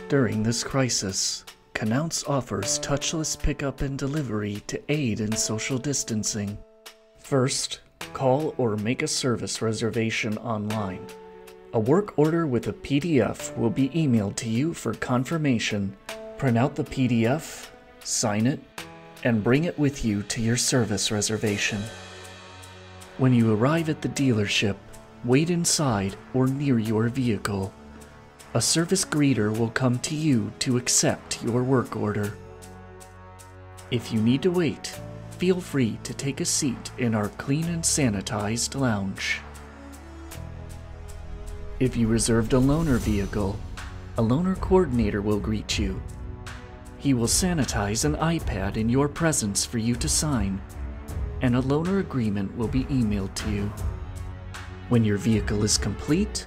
During this crisis, Knauz offers touchless pickup and delivery to aid in social distancing. First, call or make a service reservation online. A work order with a PDF will be emailed to you for confirmation. Print out the PDF, sign it, and bring it with you to your service reservation. When you arrive at the dealership, wait inside or near your vehicle. A service greeter will come to you to accept your work order. If you need to wait, feel free to take a seat in our clean and sanitized lounge. If you reserved a loaner vehicle, a loaner coordinator will greet you. He will sanitize an iPad in your presence for you to sign, and a loaner agreement will be emailed to you. When your vehicle is complete,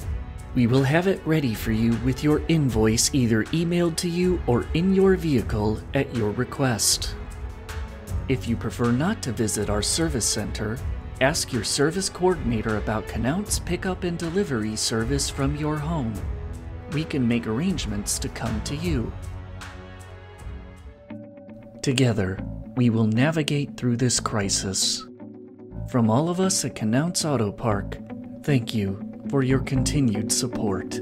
we will have it ready for you with your invoice either emailed to you or in your vehicle at your request. If you prefer not to visit our service center, ask your service coordinator about Knauz pickup and delivery service from your home. We can make arrangements to come to you. Together, we will navigate through this crisis. From all of us at Knauz Autopark, thank you for your continued support.